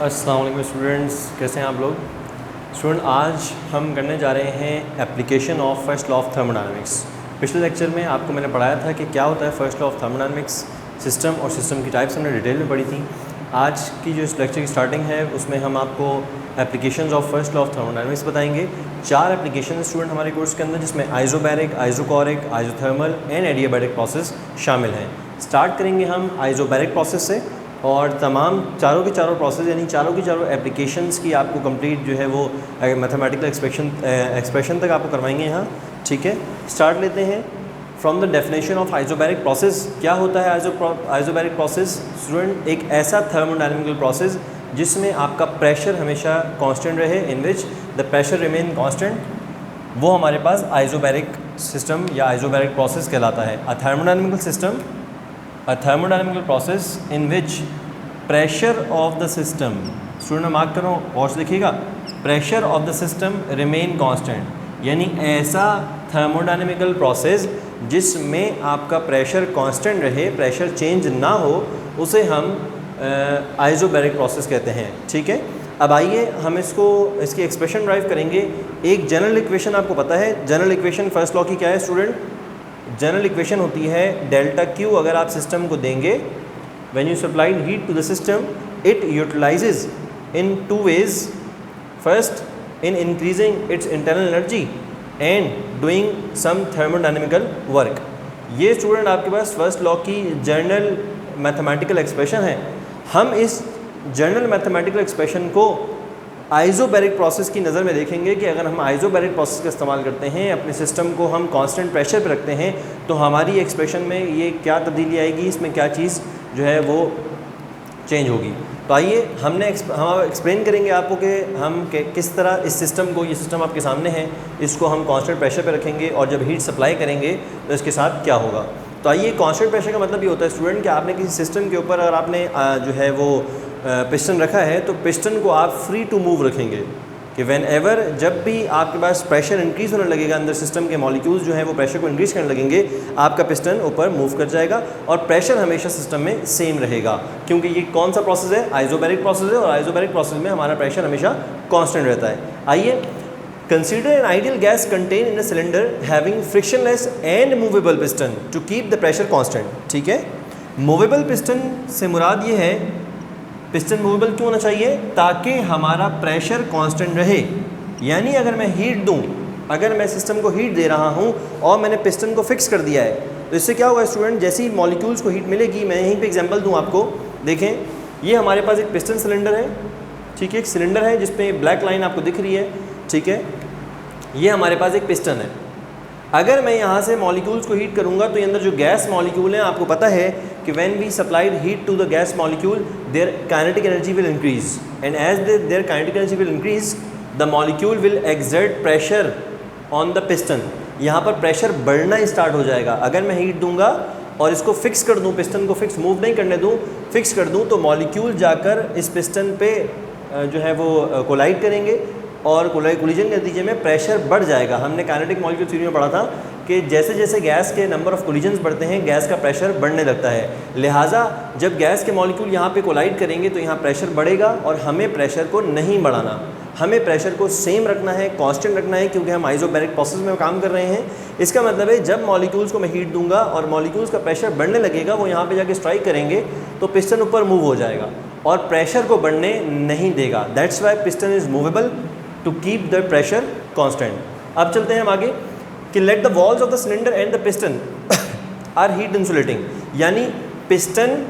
अस्सलाम वालेकुम स्टूडेंट्स, कैसे हैं आप लोग। स्टूडेंट, आज हम करने जा रहे हैं application of first law of thermodynamics. पिछले लेक्चर में आपको मैंने पढ़ाया था कि क्या होता है first law of thermodynamics, system और सिस्टम की टाइप्स हमने डिटेल में पढ़ी थी। आज की जो इस लेक्चर की स्टार्टिंग है उसमें हम आपको applications of first law of thermodynamics बताएंगे। 4 एप्लीकेशन स्टूडेंट हमारे कोर्स के अंदर, जिसमें isobaric, isochoric, isothermal and adiabatic process शामिल हैं। स्टार्ट करेंगे हम आइसोबैरिक प्रोसेस से और तमाम चारों के चारों प्रोसेस यानी चारों की चारों एप्लीकेशंस की आपको कंप्लीट जो है वो मैथमेटिकल एक्सप्रेशन तक आपको करवाएंगे यहाँ। ठीक है, स्टार्ट लेते हैं from the definition of isobaric process. क्या होता है आइसोबैरिक प्रोसेस? स्टूडेंट, एक ऐसा थर्मोडायनेमिकल प्रोसेस जिसमें आपका प्रेशर हमेशा कांस्टेंट रहे, in which the pressure remain constant, वो हमारे पास आइसोबैरिक सिस्टम या आइसोबैरिक प्रोसेस कहलाता है। A thermodynamical system, a thermodynamical process in which pressure of the system, student mark करो और से देखिएगा, pressure of the system remain constant, यानी ऐसा थर्मोडायनेमिकल प्रोसेस जिसमें आपका प्रेशर कांस्टेंट रहे, प्रेशर चेंज ना हो, उसे हम आइसोबैरिक प्रोसेस कहते हैं। ठीक है, अब आइए हम इसकी एक्सप्रेशन ड्राइव करेंगे। एक जनरल इक्वेशन आपको पता है, जनरल इक्वेशन फर्स्ट लॉ की क्या है स्टूडेंट? जनरल इक्वेशन होती है डेल्टा क्यू। अगर आप सिस्टम को देंगे, when you supplied heat to the system, it utilises in 2 ways. First, in increasing its internal energy and doing some thermodynamical work. ये स्टूडेंट आपके पास फर्स्ट लॉ की जनरल मैथमेटिकल एक्सप्रेशन है। हम इस जनरल मैथमेटिकल एक्सप्रेशन को isobaric process की नज़र में देखेंगे कि अगर हम आइसोबैरिक प्रोसेस का इस्तेमाल करते हैं, अपने सिस्टम को हम कांस्टेंट प्रेशर पर रखते हैं, तो हमारी एक्सप्रेशन में ये क्या तब्दीली आएगी, इसमें क्या चीज़ जो है वो चेंज होगी। तो आइए हम एक्सप्लेन करेंगे आपको कि हम किस तरह इस सिस्टम को, ये सिस्टम आपके सामने है, इसको हम कांस्टेंट प्रेशर पर रखेंगे और जब हीट सप्लाई करेंगे तो इसके साथ क्या होगा। तो आइए, कांस्टेंट प्रेशर का मतलब ये होता है स्टूडेंट कि आपने किसी सिस्टम के ऊपर अगर आपने जो है वो पिस्टन रखा है, तो पिस्टन को आप फ्री टू मूव रखेंगे कि व्हेन एवर, जब भी आपके पास प्रेशर इंक्रीज़ होने लगेगा, अंदर सिस्टम के मॉलिक्यूल्स जो हैं वो प्रेशर को इंक्रीज़ करने लगेंगे, आपका पिस्टन ऊपर मूव कर जाएगा और प्रेशर हमेशा सिस्टम में सेम रहेगा, क्योंकि ये कौन सा प्रोसेस है? आइसोबैरिक प्रोसेस है, और आइसोबैरिक प्रोसेस में हमारा प्रेशर हमेशा कॉन्स्टेंट रहता है। आइए, consider an ideal gas contain in a cylinder having frictionless and movable piston to keep the pressure constant. ठीक है, मूवेबल पिस्टन से मुराद ये है, पिस्टन मूवेबल क्यों होना चाहिए? ताकि हमारा प्रेशर कांस्टेंट रहे। यानी अगर मैं हीट दूं, अगर मैं सिस्टम को हीट दे रहा हूं और मैंने पिस्टन को फिक्स कर दिया है, तो इससे क्या होगा स्टूडेंट? जैसे ही मॉलिक्यूल्स को हीट मिलेगी, मैं यहीं पे एग्जांपल दूं आपको, देखें, ये हमारे पास एक पिस्टन सिलेंडर है। ठीक है, एक सिलेंडर है जिसपे ब्लैक लाइन आपको दिख रही है। ठीक है, ये हमारे पास एक पिस्टन है। अगर मैं यहाँ से मॉलिक्यूल्स को हीट करूँगा तो ये अंदर जो गैस मॉलिक्यूल हैं, आपको पता है कि when we supplied heat to the gas molecule, their kinetic energy will increase, and as their kinetic energy will increase, the molecule will exert pressure on the piston. यहाँ पर प्रेशर बढ़ना start हो जाएगा। अगर मैं हीट दूंगा और इसको फिक्स कर दूँ, पिस्टन को फिक्स मूव नहीं करने दूँ, फिक्स कर दूँ, तो मॉलिक्यूल जाकर इस पिस्टन पे जो है वो कोलाइड करेंगे और कोलिजन के नतीजे में प्रेशर बढ़ जाएगा। हमने काइनेटिक मॉलिक्यूल थ्योरी में पढ़ा था कि जैसे जैसे गैस के नंबर ऑफ कोलिजन्स बढ़ते हैं, गैस का प्रेशर बढ़ने लगता है। लिहाजा जब गैस के मॉलिक्यूल यहाँ पे कोलाइड करेंगे तो यहाँ प्रेशर बढ़ेगा, और हमें प्रेशर को नहीं बढ़ाना, हमें प्रेशर को सेम रखना है, कांस्टेंट रखना है, क्योंकि हम आइसोबैरिक प्रोसेस में काम कर रहे हैं। इसका मतलब है जब मॉलिक्यूल्स को मैं हीट दूंगा और मॉलिक्यूल्स का प्रेशर बढ़ने लगेगा, वो यहाँ पर जाके स्ट्राइक करेंगे तो पिस्टन ऊपर मूव हो जाएगा और प्रेशर को बढ़ने नहीं देगा। That's why piston is movable to keep the pressure constant. अब चलते हैं हम आगे कि let the walls of the cylinder and the piston are heat insulating, यानी पिस्टन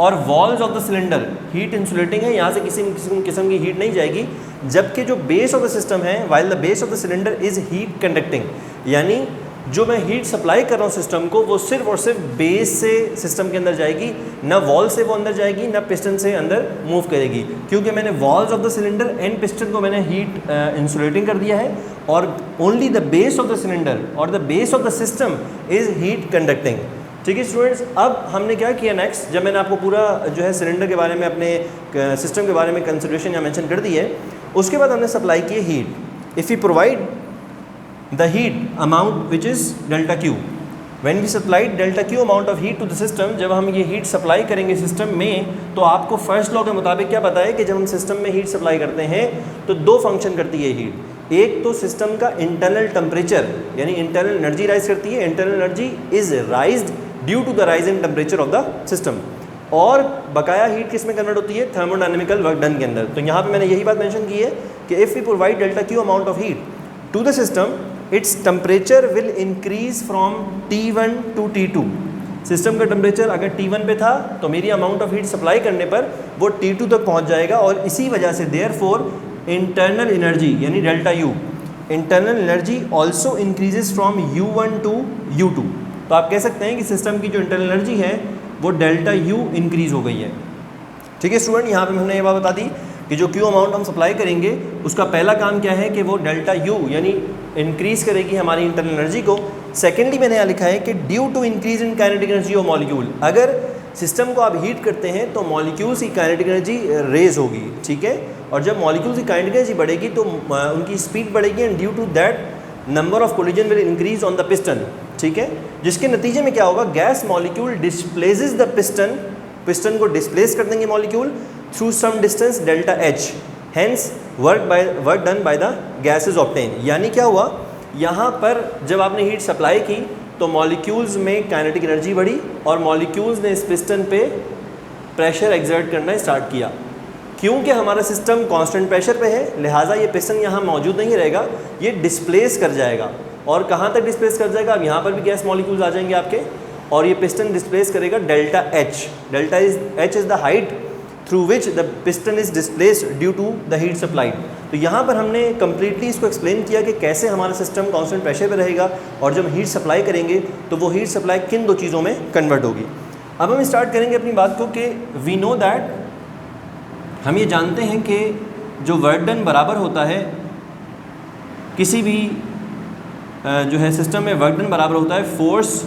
और walls of the cylinder heat insulating है, यहाँ से किसी किस्म की हीट नहीं जाएगी। जबकि जो बेस ऑफ द सिस्टम है, while the base of the cylinder is heat conducting, यानी जो मैं हीट सप्लाई कर रहा हूँ सिस्टम को, वो सिर्फ और सिर्फ बेस से सिस्टम के अंदर जाएगी, ना वॉल से वो अंदर जाएगी, ना पिस्टन से अंदर मूव करेगी, क्योंकि मैंने walls of the cylinder and piston को मैंने हीट इंसुलेटिंग कर दिया है, और only the base of the cylinder और the base of the system is heat conducting. ठीक है स्टूडेंट्स, अब हमने क्या किया नेक्स्ट, जब मैंने आपको पूरा जो है सिलेंडर के बारे में, अपने सिस्टम के बारे में कंसिडरेशन या मेंशन कर दी है, उसके बाद हमने सप्लाई की है heat. If you provide the heat amount which is delta Q, when we supplied delta Q amount of heat to the system, जब हम ये हीट सप्लाई करेंगे सिस्टम में, तो आपको फर्स्ट लॉ के मुताबिक क्या पता है कि जब हम सिस्टम में हीट सप्लाई करते हैं तो दो फंक्शन करती है हीट। एक तो सिस्टम का इंटरनल टेम्परेचर यानी इंटरनल एनर्जी राइज करती है, internal energy is raised due to the rise in temperature of the system, और बकाया हीट किस में कन्वर्ट होती है, थर्मोडायनेमिकल वर्क डन के अंदर। तो यहाँ पे मैंने यही बात मेंशन की है कि if we provide delta Q amount of heat to the system, its temperature will increase from T1 to T2। System का टेम्परेचर अगर T1 पे था तो मेरी अमाउंट ऑफ हीट सप्लाई करने पर वो T2 तक पहुँच जाएगा, और इसी वजह से देयरफॉर इंटरनल एनर्जी यानी delta U, internal energy also increases from U1 to U2। तो आप कह सकते हैं कि सिस्टम की जो इंटरनल एनर्जी है वो डेल्टा यू इंक्रीज़ हो गई है। ठीक है स्टूडेंट, यहाँ पे हमने ये बात बता दी कि जो क्यू अमाउंट हम सप्लाई करेंगे उसका पहला काम क्या है कि वो डेल्टा यू यानी इंक्रीज़ करेगी हमारी इंटरनल एनर्जी को। सेकेंडली मैंने यहाँ लिखा है कि due to increase in kinetic energy of molecule, अगर सिस्टम को आप हीट करते हैं तो मॉलिक्यूल्स की काइनेटिक एनर्जी रेज होगी। ठीक है, और जब मॉलिक्यूल्स की काइनेटिक एनर्जी बढ़ेगी तो उनकी स्पीड बढ़ेगी, and due to that number of collision will increase on the piston. ठीक है, जिसके नतीजे में क्या होगा, gas molecule displaces the piston, piston को डिस्प्लेस कर देंगे molecule through some distance delta H, hence work done by the gases obtain. यानी क्या हुआ, यहाँ पर जब आपने हीट सप्लाई की तो मॉलिक्यूल्स में काइनेटिक एनर्जी बढ़ी और मॉलिक्यूल्स ने इस पिस्टन पे प्रेशर एक्सर्ट करना स्टार्ट किया। क्योंकि हमारा सिस्टम कांस्टेंट प्रेशर पे है, लिहाजा ये पिस्टन यहाँ मौजूद नहीं रहेगा, ये डिस्प्लेस कर जाएगा। और कहाँ तक डिस्प्लेस कर जाएगा, अब यहाँ पर भी गैस मॉलिक्यूल्स आ जाएंगे आपके, और ये पिस्टन डिस्प्लेस करेगा delta H. Delta H is the height through which the piston is displaced due to the heat supplied. तो यहाँ पर हमने कम्प्लीटली इसको एक्सप्लेन किया कि कैसे हमारा सिस्टम कांस्टेंट प्रेशर पे रहेगा, और जब हीट सप्लाई करेंगे तो वो हीट सप्लाई किन दो चीज़ों में कन्वर्ट होगी। अब हम स्टार्ट करेंगे अपनी बात को कि वी नो दैट, हम ये जानते हैं कि जो वर्क डन बराबर होता है किसी भी जो है सिस्टम में, वर्क डन बराबर होता है फोर्स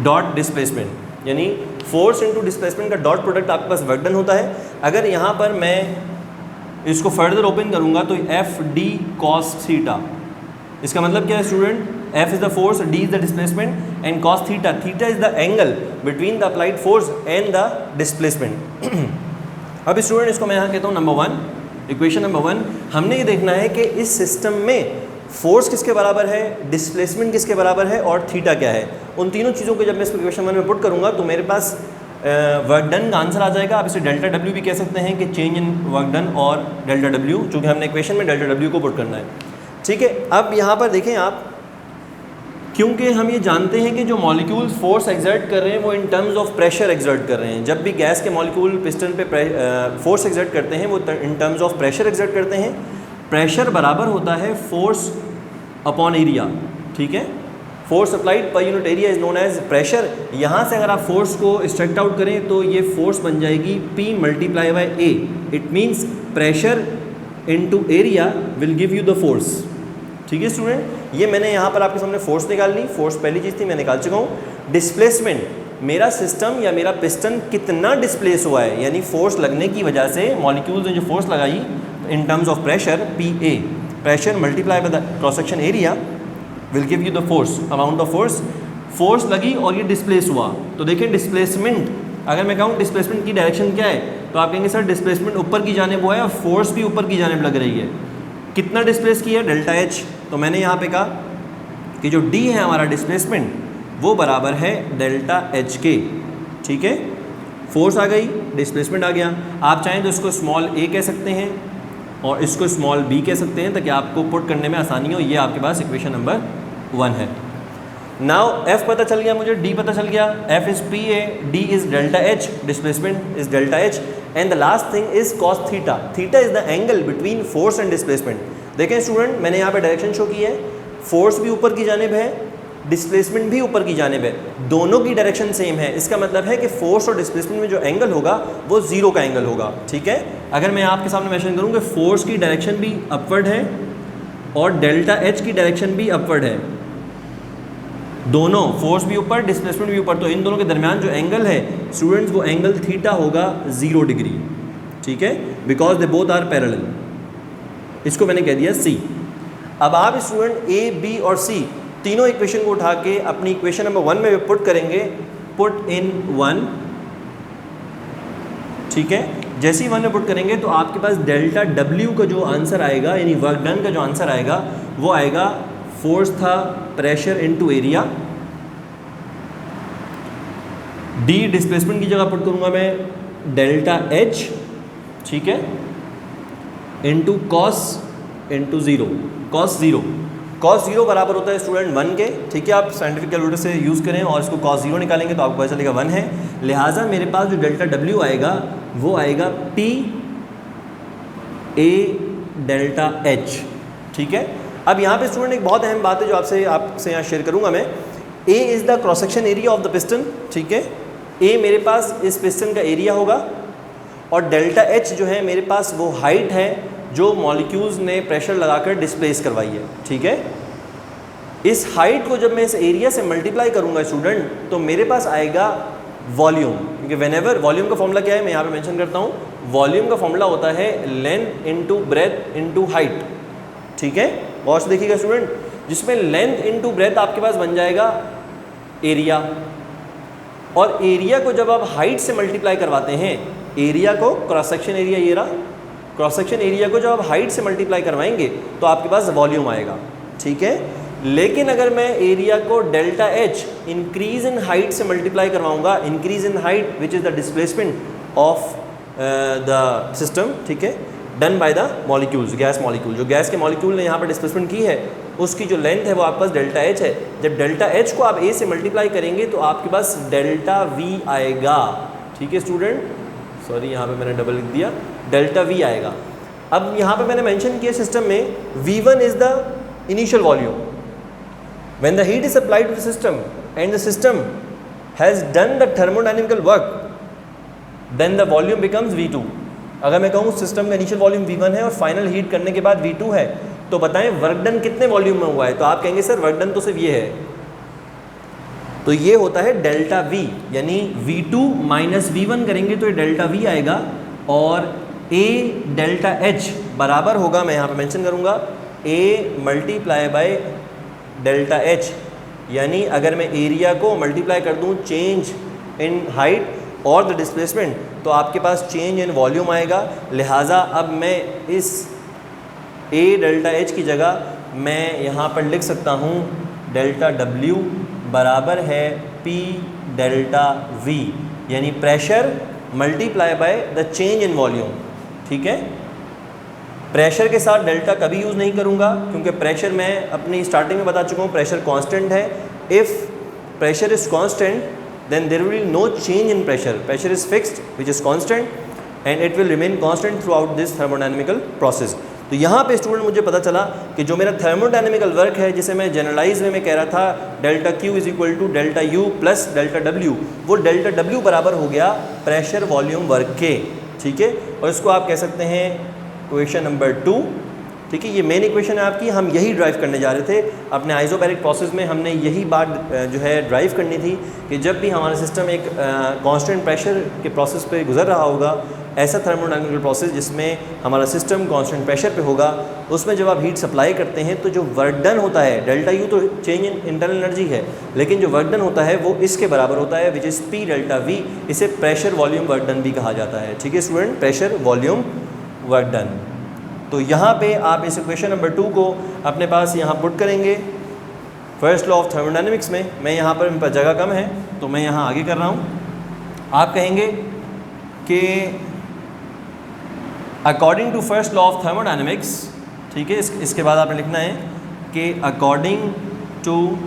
डॉट डिस्प्लेसमेंट, यानी फोर्स इनटू डिस्प्लेसमेंट का डॉट प्रोडक्ट आपके पास वर्क डन होता है। अगर यहाँ पर मैं इसको फर्दर ओपन करूँगा तो एफ डी कॉस थीटा, इसका मतलब क्या है student, F is the force, D is the displacement, and cos theta, theta is the angle between the applied force and the displacement. अब स्टूडेंट इसको मैं यहाँ कहता हूँ नंबर 1, इक्वेशन नंबर 1, हमने ये देखना है कि इस सिस्टम में फोर्स किसके बराबर है, डिस्प्लेसमेंट किसके बराबर है, और थीटा क्या है। उन तीनों चीज़ों को जब मैं इसको इक्वेशन 1 में पुट करूँगा तो मेरे पास वर्क डन का आंसर आ जाएगा। आप इसे डेल्टा डब्ल्यू भी कह सकते हैं कि चेंज इन वर्क डन, और डेल्टा डब्ल्यू चूँकि हमने इक्वेशन में डेल्टा डब्ल्यू को पुट करना है। ठीक है, अब यहाँ पर देखें आप, क्योंकि हम ये जानते हैं कि जो मॉलिक्यूल्स फोर्स एक्सर्ट कर रहे हैं वो in terms of pressure exert कर रहे हैं। जब भी गैस के मॉलिक्यूल पिस्टन पे फोर्स एक्सर्ट करते हैं वो in terms of pressure exert करते हैं। प्रेशर बराबर होता है फोर्स अपॉन एरिया। ठीक है, force applied per unit area is known as pressure. यहाँ से अगर आप फोर्स को स्ट्रक्ट आउट करें तो ये फोर्स बन जाएगी P multiply by A। It means pressure into area will give you the force. ठीक है स्टूडेंट, ये मैंने यहाँ पर आपके सामने फोर्स निकाल ली, फोर्स पहली चीज़ थी मैं निकाल चुका हूँ। डिस्प्लेसमेंट, मेरा सिस्टम या मेरा पिस्टन कितना डिस्प्लेस हुआ है, यानी फोर्स लगने की वजह से मॉलिक्यूल्स ने जो फोर्स लगाई in terms of pressure PA, pressure multiply by the cross section area will give you the force, amount of force. Force लगी और ये डिस्प्लेस हुआ, तो देखिए डिस्प्लेसमेंट, अगर मैं कहूँ डिस्प्लेसमेंट की डायरेक्शन क्या है तो आप कहेंगे सर डिस्प्लेसमेंट ऊपर की जानिब हुआ है और फोर्स भी ऊपर की जानिब लग रही है। कितना डिस्प्लेस किया, डेल्टा एच। तो मैंने यहाँ पे कहा कि जो D है हमारा डिस्प्लेसमेंट वो बराबर है डेल्टा एच के। ठीक है, फोर्स आ गई, डिस्प्लेसमेंट आ गया। आप चाहें तो इसको स्मॉल a कह सकते हैं और इसको स्मॉल b कह सकते हैं ताकि आपको पुट करने में आसानी हो। ये आपके पास इक्वेशन नंबर 1 है। नाउ f पता चल गया मुझे, d पता चल गया। f is PA, d is delta H, displacement is delta H, and the last thing is cos theta. Theta is the angle between force and displacement. देखें student, मैंने यहाँ पे डायरेक्शन शो की है, फोर्स भी ऊपर की जानिब है, डिस्प्लेसमेंट भी ऊपर की जानिब है, दोनों की डायरेक्शन सेम है। इसका मतलब है कि फोर्स और डिस्प्लेसमेंट में जो एंगल होगा वो जीरो का एंगल होगा। ठीक है, अगर मैं आपके सामने मेंशन करूँ कि फोर्स की डायरेक्शन भी अपवर्ड है और डेल्टा एच की डायरेक्शन भी अपवर्ड है, दोनों फोर्स भी ऊपर डिस्प्लेसमेंट भी ऊपर, तो इन दोनों के दरमियान जो एंगल है स्टूडेंट्स वो एंगल थीटा होगा 0 डिग्री। ठीक है, because they both are parallel. इसको मैंने कह दिया C। अब आप स्टूडेंट A, B और C तीनों इक्वेशन को उठा के अपनी इक्वेशन नंबर 1 में पुट करेंगे, पुट इन 1, ठीक है। जैसे ही 1 में पुट करेंगे तो आपके पास डेल्टा W का जो आंसर आएगा, यानी वर्क डन का जो आंसर आएगा, वो आएगा, फोर्स था pressure into area, D displacement की जगह पुट करूंगा मैं डेल्टा H, ठीक है, into cos into zero, cos zero बराबर होता है स्टूडेंट 1 के, ठीक है। आप साइंटिफिक कैलकुलेटर से यूज़ करें और इसको कॉस ज़ीरो निकालेंगे तो आपको पता चलेगा 1 है। लिहाजा मेरे पास जो डेल्टा W आएगा वो आएगा P A डेल्टा H, ठीक है। अब यहाँ पे स्टूडेंट एक बहुत अहम बात है जो आपसे यहाँ शेयर करूँगा मैं। A is the cross section area of the piston, ठीक है। A मेरे पास इस पिस्टन का एरिया होगा और डेल्टा H जो है मेरे पास वो हाइट है जो मॉलिक्यूल्स ने प्रेशर लगाकर डिस्प्लेस करवाई है, ठीक है। इस हाइट को जब मैं इस एरिया से मल्टीप्लाई करूंगा स्टूडेंट तो मेरे पास आएगा वॉल्यूम, क्योंकि व्हेनेवर वॉल्यूम का फॉर्मूला क्या है मैं यहाँ पे मेंशन करता हूँ। वॉल्यूम का फॉर्मूला होता है length into breadth into height, ठीक है। गौर से देखिएगा स्टूडेंट, जिसमें लेंथ इनटू ब्रेथ आपके पास बन जाएगा एरिया, और एरिया को जब आप हाइट से मल्टीप्लाई करवाते हैं, एरिया को क्रॉस सेक्शन एरिया ये रहा, क्रॉस सेक्शन एरिया को जब आप हाइट से मल्टीप्लाई करवाएंगे तो आपके पास वॉल्यूम आएगा, ठीक है। लेकिन अगर मैं एरिया को delta H increase in height से मल्टीप्लाई करवाऊंगा, increase in height which is the displacement of the system, ठीक है, done by the molecules, gas molecule, जो गैस के मॉलिक्यूल ने यहाँ पर डिस्प्लेसमेंट की है उसकी जो लेंथ है वो आपके पास डेल्टा H है। जब डेल्टा H को आप A से मल्टीप्लाई करेंगे तो आपके पास डेल्टा V आएगा, ठीक है स्टूडेंट। सॉरी यहाँ पे मैंने डबल लिख दिया, डेल्टा V आएगा। अब यहाँ पे मैंने मेंशन किया सिस्टम में V1 is the initial volume. When the heat is applied to the system and the system has done the thermodynamical work, then the volume becomes V2। अगर मैं कहूँ सिस्टम का इनिशियल वॉल्यूम V1 है और final heat करने के बाद V2 है, तो बताएं वर्क डन कितने वॉल्यूम में हुआ है, तो आप कहेंगे सर वर्क डन तो सिर्फ ये है, तो ये होता है डेल्टा V, यानी V2 माइनस V1 करेंगे तो ये डेल्टा V आएगा, और A डेल्टा H बराबर होगा, मैं यहाँ पे मेंशन करूँगा, A multiply by delta H, यानी अगर मैं एरिया को मल्टीप्लाई कर दूँ चेंज इन हाइट और द डिस्प्लेसमेंट तो आपके पास चेंज इन वॉल्यूम आएगा। लिहाजा अब मैं इस A डेल्टा H की जगह मैं यहाँ पर लिख सकता हूँ डेल्टा W बराबर है P डेल्टा V, यानी pressure multiply by the change in volume, ठीक है। प्रेशर के साथ डेल्टा कभी यूज़ नहीं करूँगा क्योंकि प्रेशर मैं अपनी स्टार्टिंग में बता चुका हूँ प्रेशर कांस्टेंट है। If pressure is constant then there will no change in pressure, pressure is fixed which is constant and it will remain constant throughout this thermodynamical process. तो यहाँ पे स्टूडेंट मुझे पता चला कि जो मेरा थर्मोडायनेमिकल वर्क है, जिसे मैं जनरलाइज में कह रहा था delta Q is equal to delta U plus delta W, वो डेल्टा W बराबर हो गया प्रेशर वॉल्यूम वर्क के, ठीक है। और इसको आप कह सकते हैं इक्वेशन नंबर 2, ठीक है। ये मेन इक्वेशन है आपकी, हम यही ड्राइव करने जा रहे थे अपने आइसोबैरिक प्रोसेस में। हमने यही बात जो है ड्राइव करनी थी कि जब भी हमारा सिस्टम एक कांस्टेंट प्रेशर के प्रोसेस पे गुजर रहा होगा, ऐसा थर्मोडायनेमिकल प्रोसेस जिसमें हमारा सिस्टम कांस्टेंट प्रेशर पे होगा, उसमें जब आप हीट सप्लाई करते हैं तो जो वर्क डन होता है, डेल्टा U तो चेंज इन इंटरनल एनर्जी है, लेकिन जो वर्क डन होता है वो इसके बराबर होता है which is P delta V। इसे प्रेशर वॉल्यूम वर्क डन भी कहा जाता है, ठीक है student, pressure volume work done. तो यहाँ पे आप इस इक्वेशन नंबर 2 को अपने पास यहाँ पुट करेंगे फर्स्ट लॉ ऑफ थर्मोडायनेमिक्स में। मैं यहाँ पर मेरे पास जगह कम है तो मैं यहाँ आगे कर रहा हूँ। आप कहेंगे कि according to first law of thermodynamics, ठीक है, इसके बाद आपने लिखना है कि according to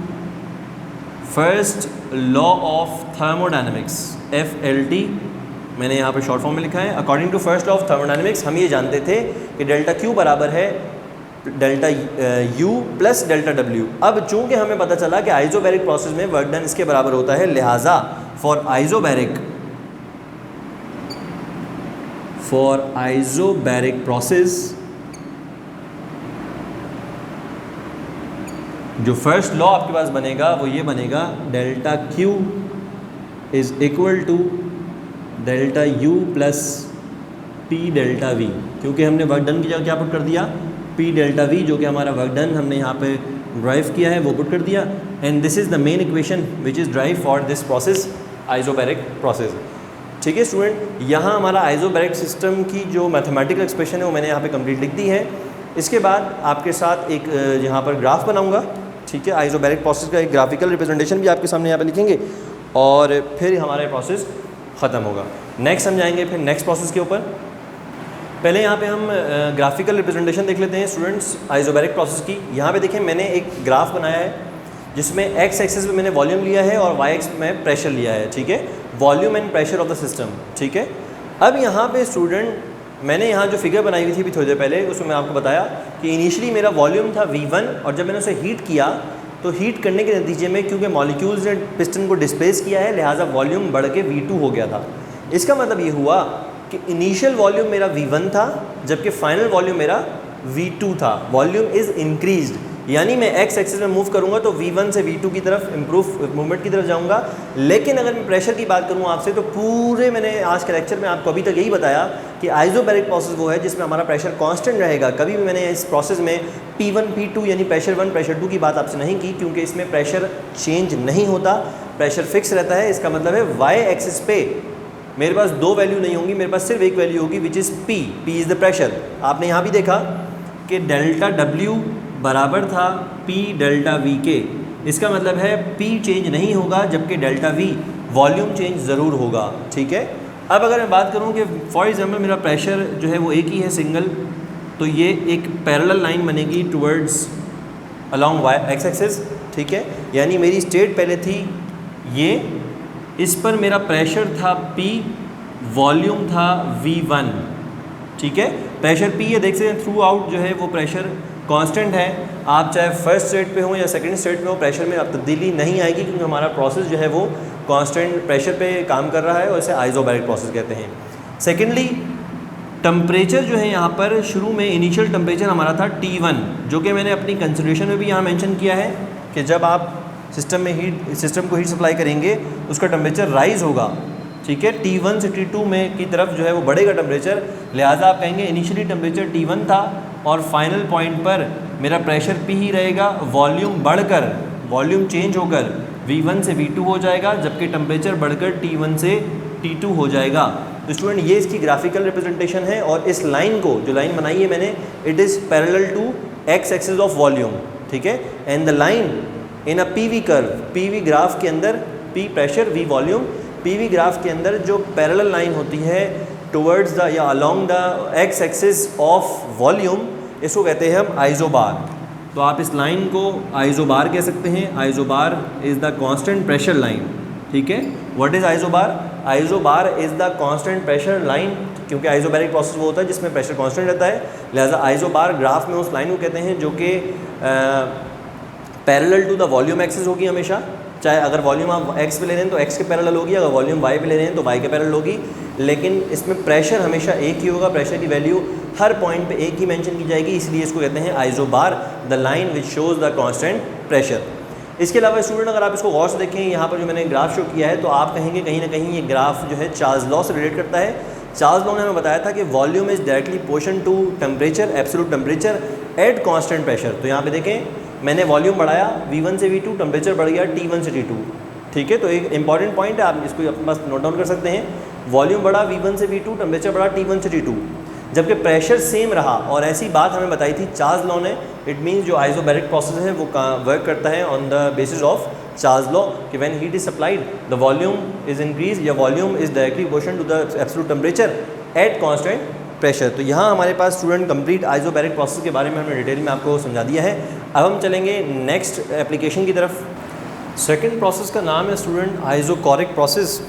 first law of thermodynamics, FLT मैंने यहाँ पे शॉर्ट फॉर्म में लिखा है। According to first law of thermodynamics हम ये जानते थे कि डेल्टा Q बराबर है delta U plus delta W। अब चूंकि हमें पता चला कि आइसोबैरिक प्रोसेस में वर्क डन इसके बराबर होता है, लिहाजा फॉर आइसोबैरिक प्रोसेस जो फर्स्ट लॉ आपके पास बनेगा वो ये बनेगा, delta Q is equal to delta U plus P delta V, क्योंकि हमने वर्क डन की जगह क्या पुट कर दिया, P डेल्टा V, जो कि हमारा वर्क डन हमने यहाँ पे ड्राइव किया है वो पुट कर दिया, and this is the main equation which is drive for this process, isobaric process. ठीक है स्टूडेंट, यहाँ हमारा आइसोबैरिक सिस्टम की जो मैथमेटिकल एक्सप्रेशन है वो मैंने यहाँ पे कंप्लीट लिख दी है। इसके बाद आपके साथ एक यहाँ पर ग्राफ बनाऊँगा, ठीक है, आइसोबैरिक प्रोसेस का एक ग्राफिकल रिप्रेजेंटेशन भी आपके सामने यहाँ पे लिखेंगे, और फिर हमारा प्रोसेस ख़त्म होगा। नेक्स्ट हम जाएंगे फिर नेक्स्ट प्रोसेस के ऊपर। पहले यहाँ पे हम ग्राफिकल रिप्रेजेंटेशन देख लेते हैं स्टूडेंट्स आइसोबैरिक प्रोसेस की। यहाँ पे देखें मैंने एक ग्राफ बनाया है जिसमें एक्स एक्सिस पे मैंने वॉल्यूम लिया है और वाई एक्सिस में प्रेशर लिया है, ठीक है, volume and pressure of the system, ठीक है। अब यहाँ पे स्टूडेंट मैंने यहाँ जो फिगर बनाई हुई थी अभी थोड़ी देर पहले, उसमें मैं आपको बताया कि इनिशियली मेरा वॉल्यूम था V1, और जब मैंने उसे हीट किया तो हीट करने के नतीजे में क्योंकि मॉलिक्यूल्स ने पिस्टन को डिस्प्लेस किया है, लिहाजा वॉल्यूम बढ़ के V2 हो गया था। इसका मतलब ये हुआ कि इनिशियल वॉल्यूम मेरा V1 था जबकि फाइनल वॉल्यूम मेरा V2 था। वॉल्यूम इज़ इंक्रीज्ड, यानी मैं एक्स एक्सिस में मूव करूंगा तो V1 से V2 की तरफ मूवमेंट की तरफ जाऊंगा। लेकिन अगर मैं प्रेशर की बात करूं आपसे तो पूरे मैंने आज के लेक्चर में आपको अभी तक यही बताया कि आइसोबैरिक प्रोसेस वो है जिसमें हमारा प्रेशर कांस्टेंट रहेगा। कभी भी मैंने इस प्रोसेस में P1 P2 यानी प्रेशर 1 प्रेशर 2 की बात आपसे नहीं की, क्योंकि इसमें प्रेशर चेंज नहीं होता, प्रेशर फिक्स रहता है। इसका मतलब है वाई एक्सिस पे मेरे पास दो वैल्यू नहीं होंगी, मेरे पास सिर्फ एक वैल्यू होगी which is P is the pressure. आपने यहाँ भी देखा कि डेल्टा W बराबर था P डेल्टा V के, इसका मतलब है P चेंज नहीं होगा जबकि डेल्टा V वॉल्यूम चेंज ज़रूर होगा, ठीक है। अब अगर मैं बात करूँ कि फॉर एग्जांपल मेरा प्रेशर जो है वो एक ही है सिंगल, तो ये एक पैरेलल लाइन बनेगी towards along Y X axis, ठीक है, यानी मेरी स्टेट पहले थी ये, इस पर मेरा प्रेशर था P, वॉल्यूम था V1, ठीक है। प्रेशर P ये देख सकते हैं थ्रू आउट जो है वो प्रेशर कांस्टेंट है। आप चाहे फर्स्ट स्टेट पे हो या सेकंड स्टेट पे हो, प्रेशर में अब तब्दीली नहीं आएगी क्योंकि हमारा प्रोसेस जो है वो कांस्टेंट प्रेशर पे काम कर रहा है, और इसे आइसोबैरिक प्रोसेस कहते हैं। सेकेंडली टेम्परेचर जो है यहाँ पर शुरू में इनिशियल टेम्परेचर हमारा था T1, जो कि मैंने अपनी कंसिडरेशन में भी यहाँ मेंशन किया है कि जब आप सिस्टम को हीट सप्लाई करेंगे उसका टेम्परेचर राइज होगा, ठीक है, T1 से T2 में की तरफ जो है वो बढ़ेगा टेम्परेचर। लिहाजा आप कहेंगे इनिशियली टेम्परेचर T1 था और फाइनल पॉइंट पर मेरा प्रेशर P ही रहेगा, वॉल्यूम बढ़कर वॉल्यूम चेंज होकर V1 से V2 हो जाएगा जबकि टेम्परेचर बढ़कर T1 से T2 हो जाएगा। तो स्टूडेंट ये इसकी ग्राफिकल रिप्रेजेंटेशन है, और इस लाइन को जो लाइन बनाई है मैंने, it is parallel to X axis of volume, ठीक है, and the line in a PV curve, PV graph के अंदर P pressure V volume, PV graph के अंदर जो पैरेलल लाइन होती है टुवर्ड्स द या along the X axis of volume, इसको कहते हैं हम आइसोबार। तो आप इस लाइन को आइसोबार कह सकते हैं। Isobar is the constant pressure line, ठीक है। What is isobar? Isobar is the constant pressure line, क्योंकि आइसोबैरिक प्रोसेस वो होता है जिसमें प्रेशर कांस्टेंट रहता है, लिहाजा आइसोबार ग्राफ में उस लाइन को कहते हैं जो कि parallel to the volume axis होगी हमेशा। चाहे अगर वॉल्यूम आप x पे ले रहे हैं तो x के पैरेलल होगी, अगर वॉल्यूम y पे ले रहे हैं तो y के पैरेलल होगी, लेकिन इसमें प्रेशर हमेशा एक ही होगा। प्रेशर की वैल्यू हर पॉइंट पे एक ही मेंशन की जाएगी, इसलिए इसको कहते हैं isobar, the line which shows the constant pressure. इसके अलावा स्टूडेंट अगर आप इसको गौर से देखें, यहाँ पर जो मैंने ग्राफ शो किया है, तो आप कहेंगे कहीं ना कहीं ये ग्राफ जो है चार्ल्स लॉ से रिलेट करता है। चार्ल्स लॉ ने हमें बताया था कि volume is directly proportional to temperature, absolute temperature at constant pressure. तो यहाँ पे देखें मैंने वॉल्यूम बढ़ाया V1 से V2, टेम्परेचर बढ़ गया T1 से T2, ठीक है। तो एक इंपॉर्टेंट पॉइंट है, आप इसको अपने पास नोट डाउन कर सकते हैं। वॉल्यूम बढ़ा V1 से V2, टेम्परेचर बढ़ा T1 से T2, जबकि प्रेशर सेम रहा। और ऐसी बात हमें बताई थी चार्ल्स लॉ ने। इट मीन्स जो आइसोबैरिक प्रोसेस है वो वर्क करता है on the basis of Charles law कि when heat is supplied the volume is increase या volume is directly proportional to the absolute temperature at constant pressure. तो यहाँ हमारे पास स्टूडेंट कंप्लीट आइसोबैरिक प्रोसेस के बारे में हमने डिटेल में आपको समझा दिया है। अब हम चलेंगे नेक्स्ट एप्लीकेशन की तरफ। सेकंड प्रोसेस का नाम है स्टूडेंट आइसोकोरिक प्रोसेस,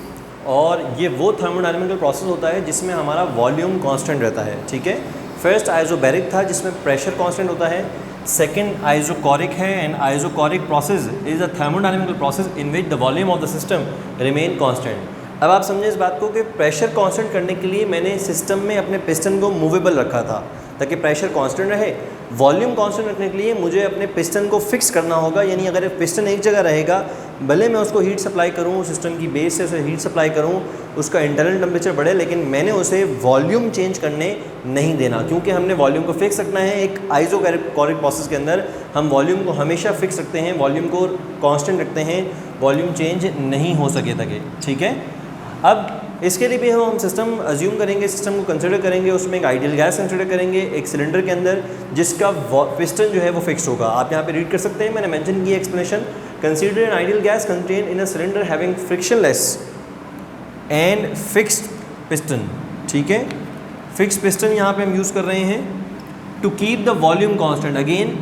और ये वो थर्मोडायनामिकल प्रोसेस होता है जिसमें हमारा वॉल्यूम कांस्टेंट रहता है, ठीक है। फर्स्ट आइसोबैरिक था जिसमें प्रेशर कांस्टेंट होता है। सेकंड आइसोकोरिक है, and isochoric process is a thermodynamical process in which the volume of the system remain constant. अब आप समझें इस बात को कि प्रेशर कांस्टेंट करने के लिए मैंने सिस्टम में अपने पिस्टन को मूवेबल रखा था ताकि प्रेशर कांस्टेंट रहे। वॉल्यूम कांस्टेंट रखने के लिए मुझे अपने पिस्टन को फिक्स करना होगा, यानी अगर पिस्टन एक जगह रहेगा, भले मैं उसको हीट सप्लाई करूँ, सिस्टम की बेस से उसे हीट सप्लाई करूँ, उसका इंटरनल टेम्परेचर बढ़े, लेकिन मैंने उसे वॉल्यूम चेंज करने नहीं देना, क्योंकि हमने वॉल्यूम को फिक्स रखना है। एक आइसोकोरिक प्रोसेस के अंदर हम वॉल्यूम को हमेशा फिक्स रखते हैं, वॉल्यूम को कांस्टेंट रखते हैं, वॉल्यूम चेंज नहीं हो सके तक, ठीक है। अब इसके लिए भी हम सिस्टम अज्यूम करेंगे, सिस्टम को कंसिडर करेंगे, उसमें एक आइडियल गैस कंसिडर करेंगे एक सिलेंडर के अंदर, जिसका पिस्टन जो है वो फिक्स होगा। आप यहाँ पे रीड कर सकते हैं, मैंने मेंशन की explanation. Consider N ideal gas contain in a cylinder having frictionless and fixed piston, ठीक है। फिक्स पिस्टन यहाँ पे हम यूज़ कर रहे हैं to keep the volume constant. Again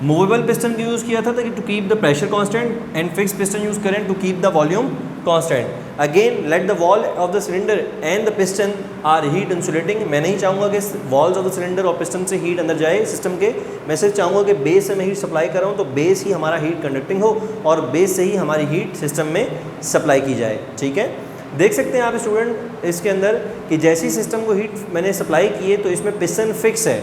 movable piston का यूज़ किया था ताकि to keep the pressure constant, and fix piston use करें to keep the volume constant. Again let the wall of the cylinder and the piston are heat insulating. मैं नहीं चाहूँगा कि walls of the cylinder और piston से heat अंदर जाए system के, मैं सिर्फ चाहूँगा कि बेस से मैं हीट सप्लाई कर रहा हूँ, तो बेस ही हमारा हीट कंडक्टिंग हो और बेस से ही हमारी हीट सिस्टम में सप्लाई की जाए, ठीक है। देख सकते हैं आप स्टूडेंट इसके अंदर कि जैसी सिस्टम को हीट मैंने सप्लाई की है तो इसमें पिस्टन फिक्स है,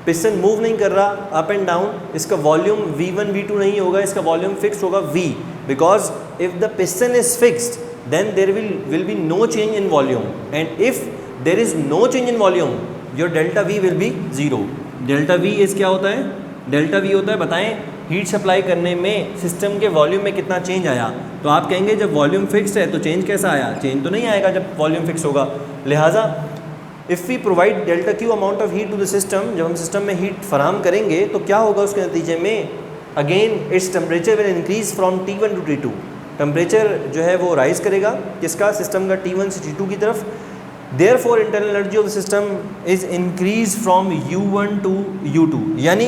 पिस्टन मूव नहीं कर रहा अप एंड डाउन, इसका वॉल्यूम V1 V2 नहीं होगा, इसका वॉल्यूम फिक्स होगा V, because if the piston is fixed then there will be no change in volume, and if there is no change in volume your delta V will be 0। Delta V इस क्या होता है, delta V होता है, बताएं heat supply करने में system के वॉल्यूम में कितना चेंज आया। तो आप कहेंगे जब वॉल्यूम फिक्स्ड है तो चेंज कैसा आया, चेंज तो नहीं आएगा जब वॉल्यूम फिक्स होगा। लिहाजा if we provide delta Q amount of heat to the system, जब हम सिस्टम में हीट फराहम करेंगे तो क्या होगा उसके नतीजे में, again its temperature will increase from T1 to T2। Temperature जो है वो राइज़ करेगा किसका, सिस्टम का T1 से T2 की तरफ। Therefore internal energy of the system is increase from U1 to U2। यानी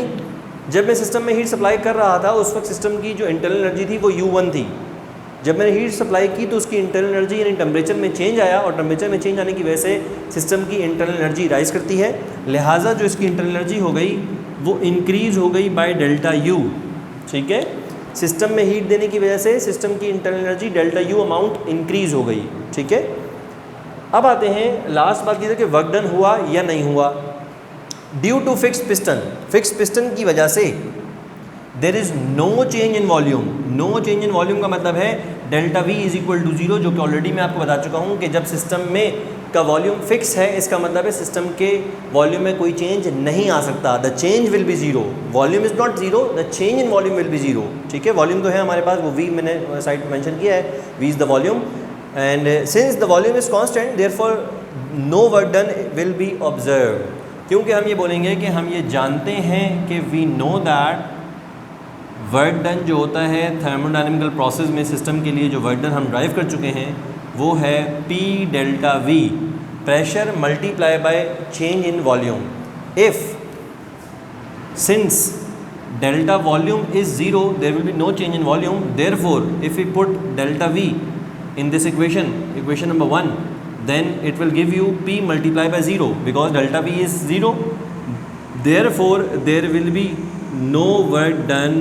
जब मैं सिस्टम में हीट सप्लाई कर रहा था उस वक्त सिस्टम की जो इंटरनल एनर्जी थी वो U1 थी। जब मैंने हीट सप्लाई की तो उसकी इंटरनल एनर्जी यानी टेम्परेचर में चेंज आया, और टेम्परेचर में चेंज आने की वजह से सिस्टम की इंटरनल एनर्जी राइज़ करती है। लिहाजा जो इसकी इंटरनल एनर्जी हो गई वो इंक्रीज़ हो गई बाय डेल्टा U, ठीक है। सिस्टम में हीट देने की वजह से सिस्टम की internal energy delta U amount increase हो गई, ठीक है। अब आते हैं लास्ट बात की कि वर्क डन हुआ या नहीं हुआ। Due to fix piston, fix piston की वजह से there is no change in volume. No change in volume का मतलब है delta V is equal to 0, जो कि ऑलरेडी मैं आपको बता चुका हूँ कि जब सिस्टम में का वॉल्यूम फिक्स है इसका मतलब है सिस्टम के वॉल्यूम में कोई चेंज नहीं आ सकता। The change will be 0, volume is not 0, the change in volume will be 0, ठीक है। वॉल्यूम तो है हमारे पास, वो V मैंने साइड पर मेंशन किया है, V is the volume, and since the volume is constant therefore no work done will be observe. क्योंकि हम ये बोलेंगे कि हम ये जानते हैं कि we know that work done जो होता है थर्मोडायनेमिकल प्रोसेस में सिस्टम के लिए जो वर्क डन हम ड्राइव कर चुके हैं वो है P delta V, pressure multiply by change in volume. If since delta volume is 0 there will be no change in volume, therefore if we put delta V in this equation number 1, then it will give you P multiplied by 0 because delta V is 0, therefore there will be no work done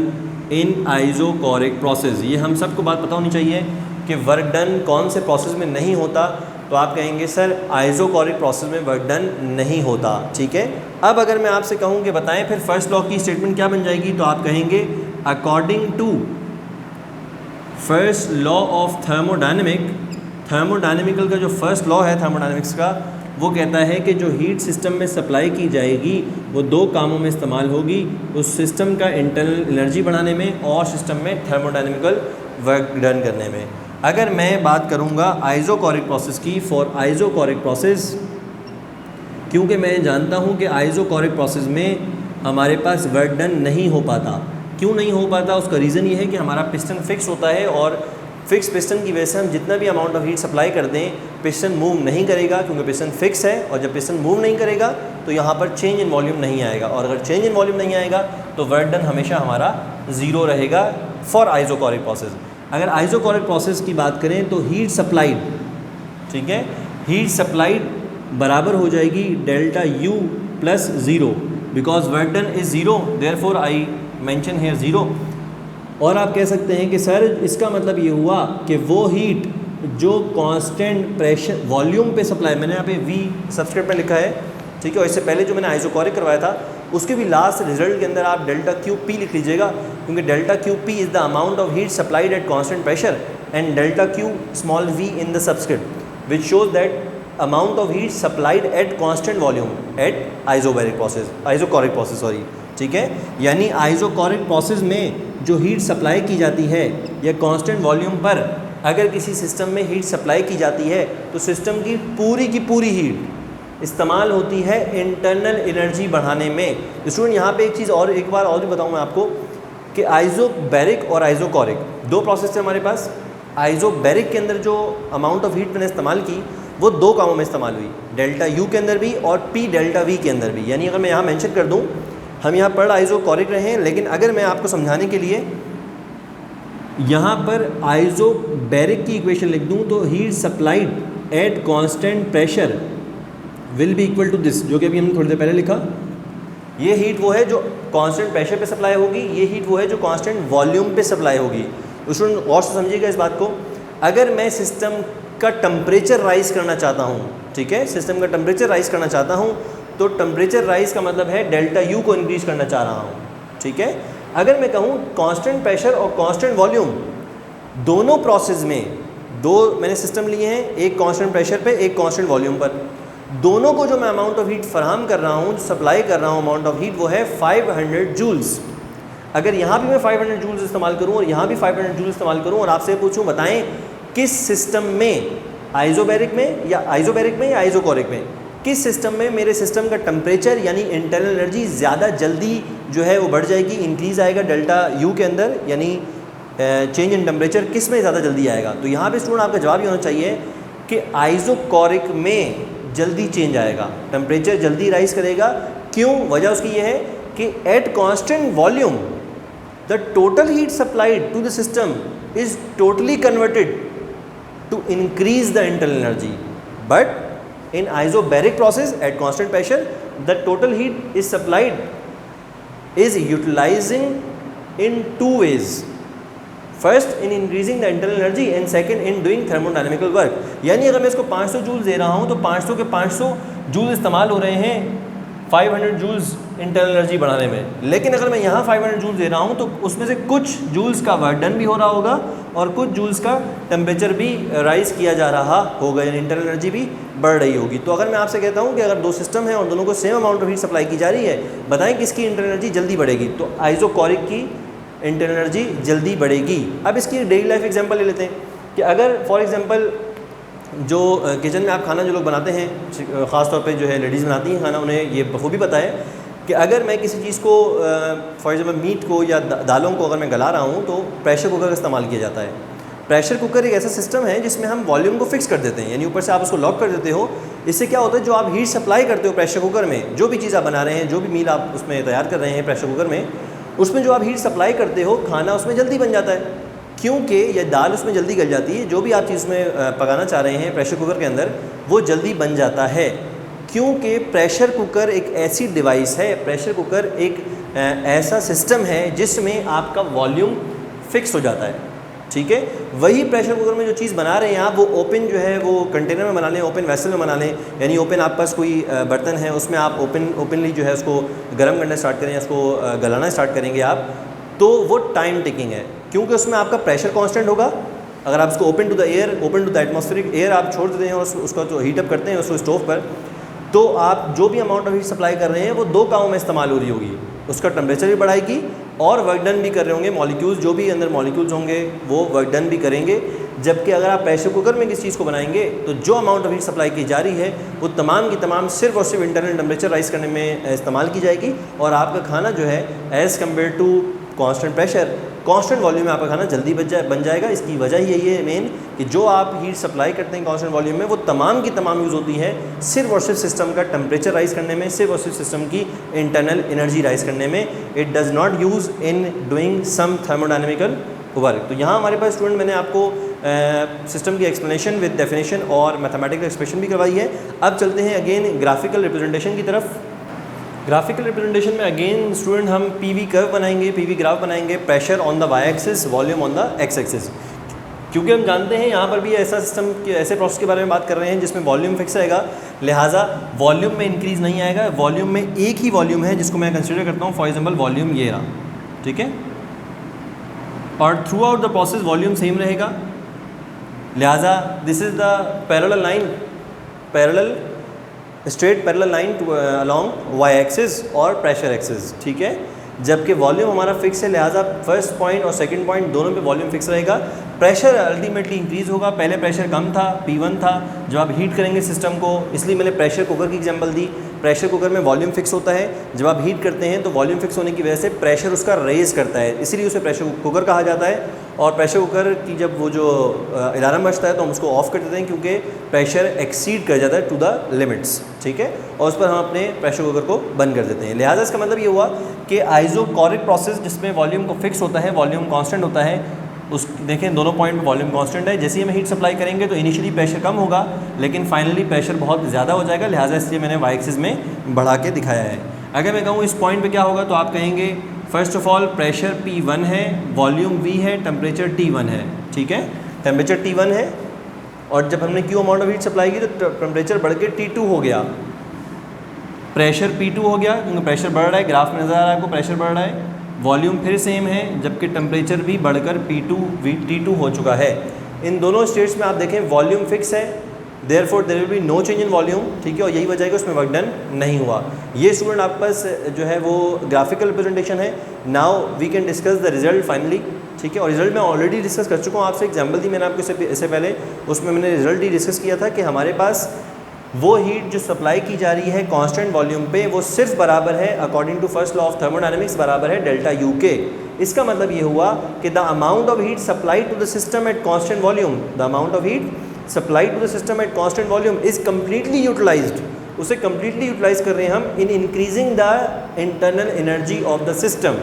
in isochoric process। ये हम सबको बात पता होनी चाहिए कि work done कौन से प्रोसेस में नहीं होता, तो आप कहेंगे सर आइसोकोरिक प्रोसेस में वर्क डन नहीं होता, ठीक है। अब अगर मैं आपसे कहूँ कि बताएं फिर फर्स्ट लॉ की स्टेटमेंट क्या बन जाएगी, तो आप कहेंगे according to first law of thermodynamical का जो फर्स्ट लॉ है थर्मोडायनेमिक्स का, वो कहता है कि जो हीट सिस्टम में सप्लाई की जाएगी वो दो कामों में इस्तेमाल होगी, उस सिस्टम का इंटरनल एनर्जी बढ़ाने में और सिस्टम में थर्मोडायनेमिकल वर्क डन करने में। अगर मैं बात करूँगा आइसोकोरिक प्रोसेस की, फॉर आइसोकोरिक प्रोसेस, क्योंकि मैं जानता हूँ कि आइसोकोरिक प्रोसेस में हमारे पास वर्क डन नहीं हो पाता। क्यों नहीं हो पाता, उसका रीज़न ये है कि हमारा पिस्टन फिक्स होता है, और फिक्स पिस्टन की वजह से हम जितना भी अमाउंट ऑफ हीट सप्लाई कर दें पिस्टन मूव नहीं करेगा, क्योंकि पिस्टन फिक्स है, और जब पिस्टन मूव नहीं करेगा तो यहाँ पर चेंज इन वॉल्यूम नहीं आएगा, और अगर चेंज इन वॉल्यूम नहीं आएगा तो वर्क डन हमेशा हमारा 0 रहेगा फॉर आइसोकोरिक प्रोसेस। अगर आइसोकोरिक प्रोसेस की बात करें तो हीट सप्लाइड, ठीक है, हीट सप्लाइड बराबर हो जाएगी delta U plus 0, because work done is 0, therefore I mention here 0। और आप कह सकते हैं कि सर इसका मतलब ये हुआ कि वो हीट जो कांस्टेंट प्रेशर वॉल्यूम पे सप्लाई, मैंने यहाँ पे V सब्सक्रिप्ट में लिखा है, ठीक है, और इससे पहले जो मैंने आइसोकोरिक करवाया था उसके भी लास्ट रिजल्ट के अंदर आप डेल्टा QP लिख लीजिएगा, क्योंकि delta QP is the amount of heat supplied at constant pressure and delta Q small v in the subscript. Which shows that amount of heat supplied at constant volume at isobaric process, isochoric process sorry, ठीक है। यानी isochoric process में जो heat supply की जाती है या constant volume पर अगर किसी सिस्टम में हीट सप्लाई की जाती है तो सिस्टम की पूरी हीट इस्तेमाल होती है इंटरनल एनर्जी बढ़ाने में। स्टूडेंट यहाँ पे एक चीज़ और एक बार और भी बताऊँ मैं आपको कि आइसोबैरिक और आइसोकोरिक दो प्रोसेस थे हमारे पास। आइसोबैरिक के अंदर जो अमाउंट ऑफ हीट मैंने इस्तेमाल की वो दो कामों में इस्तेमाल हुई, डेल्टा यू के अंदर भी और पी डेल्टा वी के अंदर भी। यानी अगर मैं यहाँ मेंशन कर दूँ, हम यहाँ पर आइसोकोरिक रहे हैं, लेकिन अगर मैं आपको समझाने के लिए यहाँ पर आइसोबैरिक की इक्वेशन लिख दूँ तो heat supplied at constant pressure will be equal to this, जो कि अभी हमने थोड़ी देर पहले लिखा। ये हीट वो है जो कांस्टेंट प्रेशर पे सप्लाई होगी, ये हीट वो है जो कांस्टेंट वॉल्यूम पे सप्लाई होगी। तो स्टूडेंट और समझिएगा इस बात को, अगर मैं सिस्टम का टेम्परेचर राइज करना चाहता हूँ, ठीक है, सिस्टम का टेम्परेचर राइज करना चाहता हूँ तो टेम्परेचर राइज का मतलब है डेल्टा यू को इंक्रीज करना चाह रहा हूँ, ठीक है। अगर मैं कहूँ कांस्टेंट प्रेशर और कांस्टेंट वॉल्यूम दोनों प्रोसेस में, दो मैंने सिस्टम लिए हैं, एक कांस्टेंट प्रेशर पे एक कांस्टेंट वॉल्यूम पर, दोनों को जो मैं अमाउंट ऑफ हीट फराहम कर रहा हूँ, सप्लाई कर रहा हूँ अमाउंट ऑफ हीट, वो है 500 जूल्स। अगर यहाँ भी मैं 500 जूल्स इस्तेमाल करूँ और यहाँ भी 500 जूल्स इस्तेमाल करूँ और आपसे पूछूँ बताएं किस सिस्टम में, आइसोबैरिक में या आइसोकोरिक में, किस सिस्टम में मेरे सिस्टम का टेम्परेचर यानी इंटरनल एनर्जी ज़्यादा जल्दी जो है वो बढ़ जाएगी, इंक्रीज़ आएगा डेल्टा यू के अंदर, यानी चेंज इन टेम्परेचर किस में ज़्यादा जल्दी आएगा। तो यहाँ पे स्टूडेंट आपका जवाब ये होना चाहिए कि आइसोकोरिक में जल्दी चेंज आएगा, टेम्परेचर जल्दी राइज करेगा। क्यों? वजह उसकी ये है कि at constant volume the total heat supplied to the system is totally converted to increase the internal energy, but in isobaric process at constant pressure the total heat is supplied is utilizing in two ways, first in increasing the internal energy and second in doing thermodynamical work। यानी अगर मैं इसको 500 joules दे रहा हूँ तो 500 के 500 joule इस्तेमाल हो रहे हैं 500 जूल्स इंटरनल एनर्जी बढ़ाने में, लेकिन अगर मैं यहाँ 500 जूल्स दे रहा हूँ तो उसमें से कुछ जूल्स का वर्क डन भी हो रहा होगा और कुछ जूल्स का टेम्परेचर भी राइज किया जा रहा होगा, यानी इंटरनल एनर्जी भी बढ़ रही होगी। तो अगर मैं आपसे कहता हूँ कि अगर दो सिस्टम है और दोनों को same amount of heat supply की जा रही है, बताएं किसकी इंटरनल एनर्जी जल्दी बढ़ेगी, तो आइसोकोरिक की इंटरनल एनर्जी जल्दी बढ़ेगी। अब इसकी डेली लाइफ एग्जांपल ले लेते हैं कि अगर फॉर एग्जांपल जो किचन में आप खाना जो लोग बनाते हैं, ख़ासतौर पे जो है लेडीज़ बनाती हैं खाना, उन्हें ये बखूबी पता है कि अगर मैं किसी चीज़ को फॉर एग्जांपल मीट को या दालों को अगर मैं गला रहा हूँ तो प्रेशर कुकर का इस्तेमाल किया जाता है। प्रेशर कुकर एक ऐसा सिस्टम है जिसमें हम वॉल्यूम को फिक्स कर देते हैं, यानी ऊपर से आप उसको लॉक कर देते हो। इससे क्या होता है, जो आप हीट सप्लाई करते हो प्रेशर कुकर में, जो भी चीज़ आप बना रहे हैं, जो भी मील आप उसमें तैयार कर रहे हैं प्रेशर कुकर में, उसमें जो आप हीट सप्लाई करते हो खाना उसमें जल्दी बन जाता है, क्योंकि ये दाल उसमें जल्दी गल जाती है। जो भी आप चीज़ में पकाना चाह रहे हैं प्रेशर कुकर के अंदर वो जल्दी बन जाता है, क्योंकि प्रेशर कुकर एक ऐसी डिवाइस है, प्रेशर कुकर एक ऐसा सिस्टम है जिसमें आपका वॉल्यूम फिक्स हो जाता है, ठीक है। वही प्रेशर कुकर में जो चीज़ बना रहे हैं आप, वो ओपन जो है वो कंटेनर में बना लें, ओपन वेसल में बना लें, यानी ओपन आप पास कोई बर्तन है उसमें आप ओपनली जो है उसको गर्म करना स्टार्ट करें, उसको गलाना स्टार्ट करेंगे आप, तो वो टाइम टेकिंग है, क्योंकि उसमें आपका प्रेशर कांस्टेंट होगा। अगर आप उसको open to the air, open to the atmospheric air आप छोड़ देते हैं और उसका जो हीटअप करते हैं उसको स्टोव पर, तो आप जो भी अमाउंट ऑफ हीट सप्लाई कर रहे हैं वो दो कामों में इस्तेमाल हो रही होगी, उसका टेम्परेचर भी बढ़ाएगी और वर्क डन भी कर रहे होंगे, मॉलिक्यूल्स जो भी अंदर मॉलिक्यूल्स होंगे वो वर्क डन भी करेंगे। जबकि अगर आप प्रेशर कुकर में किसी चीज़ को बनाएंगे तो जो अमाउंट ऑफ हीट सप्लाई की जा रही है वो तमाम की तमाम सिर्फ और सिर्फ इंटरनल टेम्परेचर राइज करने में इस्तेमाल की जाएगी, और आपका खाना जो है as compare to constant pressure, constant volume में आपका खाना जल्दी बन जाएगा। इसकी वजह ही यही है मेन कि जो आप हीट सप्लाई करते हैं कांस्टेंट वॉल्यूम में वो तमाम की तमाम यूज़ होती है सिर्फ और सिर्फ सिस्टम का टेम्परेचर राइज करने में, सिर्फ और सिर्फ सिस्टम की इंटरनल एनर्जी राइज करने में। It does not use in doing some thermodynamical work. तो यहाँ हमारे पास स्टूडेंट मैंने आपको सिस्टम की एक्सप्लेनेशन विद डेफिनेशन और मैथमेटिकल एक्सप्रेशन भी करवाई है। अब चलते हैं अगेन ग्राफिकल रिप्रेजेंटेशन की तरफ। ग्राफिकल रिप्रेजेंटेशन में अगेन स्टूडेंट हम पीवी कर्व बनाएंगे, पीवी ग्राफ बनाएंगे, pressure on the Y axis, volume on the X axis, क्योंकि हम जानते हैं यहाँ पर भी ऐसा सिस्टम ऐसे प्रोसेस के बारे में बात कर रहे हैं जिसमें वॉल्यूम फिक्स रहेगा, लिहाजा वॉल्यूम में इंक्रीज़ नहीं आएगा। वॉल्यूम में एक ही वॉल्यूम है जिसको मैं कंसिडर करता हूँ, फॉर एग्जाम्पल वॉल्यूम ये रहा, ठीक है, और throughout the process volume same रहेगा। लिहाजा this is the parallel line, parallel straight parallel line along Y axis और प्रेशर एक्सिस, ठीक है। जबकि वॉल्यूम हमारा फिक्स है, लिहाजा फर्स्ट पॉइंट और सेकंड पॉइंट दोनों पे वॉल्यूम फिक्स रहेगा। प्रेशर अल्टीमेटली इंक्रीज़ होगा, पहले प्रेशर कम था, P1 था, जब आप हीट करेंगे सिस्टम को, इसलिए मैंने प्रेशर कुकर की एग्जांपल दी। प्रेशर कुकर में वॉल्यूम फिक्स होता है, जब आप हीट करते हैं तो वॉल्यूम फिक्स होने की वजह से प्रेशर उसका रेज करता है, इसीलिए उसे प्रेशर कुकर कहा जाता है। और प्रेशर कुकर की जब वो जो अलार्म बजता है तो हम उसको ऑफ कर देते हैं, क्योंकि प्रेशर एक्सीड कर जाता है टू द लिमिट्स, ठीक है, और उस पर हम अपने प्रेशर कुकर को बंद कर देते हैं। लिहाजा इसका मतलब ये हुआ कि आइसोकोरिक प्रोसेस जिसमें वॉल्यूम को फिक्स होता है, वॉल्यूम कांस्टेंट होता है, उस देखें दोनों पॉइंट में वॉल्यूम कांस्टेंट है। जैसे ही हम हीट सप्लाई करेंगे तो इनिशियली प्रेशर कम होगा, लेकिन फाइनली प्रेशर बहुत ज़्यादा हो जाएगा, लिहाजा इसलिए मैंने वाई एक्सिस में बढ़ा के दिखाया है। अगर मैं कहूँ इस पॉइंट पे क्या होगा तो आप कहेंगे first of all pressure P1 है, वॉल्यूम V है, टेम्परेचर T1 है, ठीक है, टेम्परेचर T1 है, और जब हमने Q amount of heat supply की तो टेम्परेचर बढ़ के T2 हो गया, प्रेशर P2 हो गया, क्योंकि प्रेशर बढ़ रहा है, ग्राफ में नज़र आ रहा है आपको प्रेशर बढ़ रहा है। वॉल्यूम फिर सेम है, जबकि टेम्परेचर भी बढ़कर T2 हो चुका है। इन दोनों स्टेट्स में आप देखें वॉल्यूम फिक्स है, therefore there will be no change in volume, ठीक है, और यही वजह है कि उसमें वर्क डन नहीं हुआ। ये स्टूडेंट आपके पास जो है वो ग्राफिकल रिप्रेजेंटेशन है। Now we can discuss the result finally, ठीक है, और रिजल्ट मैं ऑलरेडी डिस्कस कर चुका हूँ आपसे, एग्जाम्पल दी मैंने आपको इससे पहले, उसमें मैंने रिजल्ट ही डिस्कस किया था कि हमारे पास वो हीट जो सप्लाई की जा रही है कांस्टेंट वॉल्यूम पे, वो सिर्फ बराबर है according to first law of thermodynamics बराबर है डेल्टा यू के। इसका मतलब ये हुआ कि the amount of heat supplied to the system at constant volume, the amount of heat supplied to the system at constant volume is completely utilized, उसे completely utilize कर रहे हैं हम in increasing the internal energy of the system,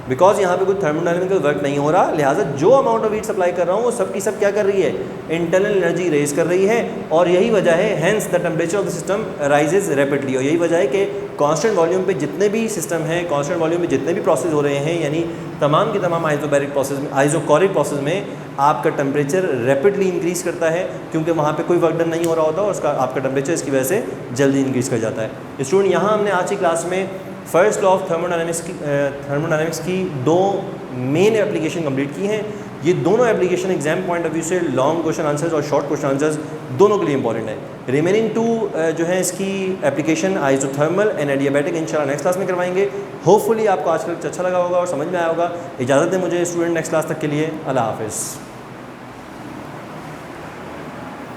because यहाँ पे कोई thermodynamical work नहीं हो रहा, लिहाजा जो अमाउंट ऑफ हीट सप्लाई कर रहा हूँ वो सब की सब क्या कर रही है, इंटरनल एनर्जी रेज कर रही है, और यही वजह है hence the temperature of the system rises rapidly. और यही वजह है कि कांस्टेंट वॉल्यूम पे जितने भी सिस्टम हैं, कांस्टेंट वॉल्यूम पे जितने भी प्रोसेस हो रहे हैं, यानी तमाम के तमाम आइसोबैरिक प्रोसेस में, आइसोकोरिक प्रोसेस में आपका टेम्परेचर रैपिडली इंक्रीज़ करता है, क्योंकि वहाँ पे कोई वर्क डन नहीं हो रहा होता और उसका आपका टेम्परेचर इसकी वजह से जल्दी इंक्रीज़ कर जाता है। स्टूडेंट यहाँ हमने आज की क्लास में फर्स्ट लॉ ऑफ थर्मोडायनेमिक्स की दो मेन एप्लीकेशन कंप्लीट की हैं। ये दोनों application exam point of view से लॉन्ग क्वेश्चन आंसर्स और शॉर्ट क्वेश्चन आंसर्स दोनों के लिए इंपॉर्टेंट है। रिमेनिंग टू जो है इसकी एप्लीकेशन आइसोथर्मल एंड एडियाबैटिक इंशाल्लाह नेक्स्ट क्लास में करवाएंगे। होपफुली आपको आज का अच्छा लगा होगा और समझ में आया होगा। इजाज़त दें मुझे स्टूडेंट, नेक्स्ट क्लास तक के लिए अल्लाह हाफ़िज़।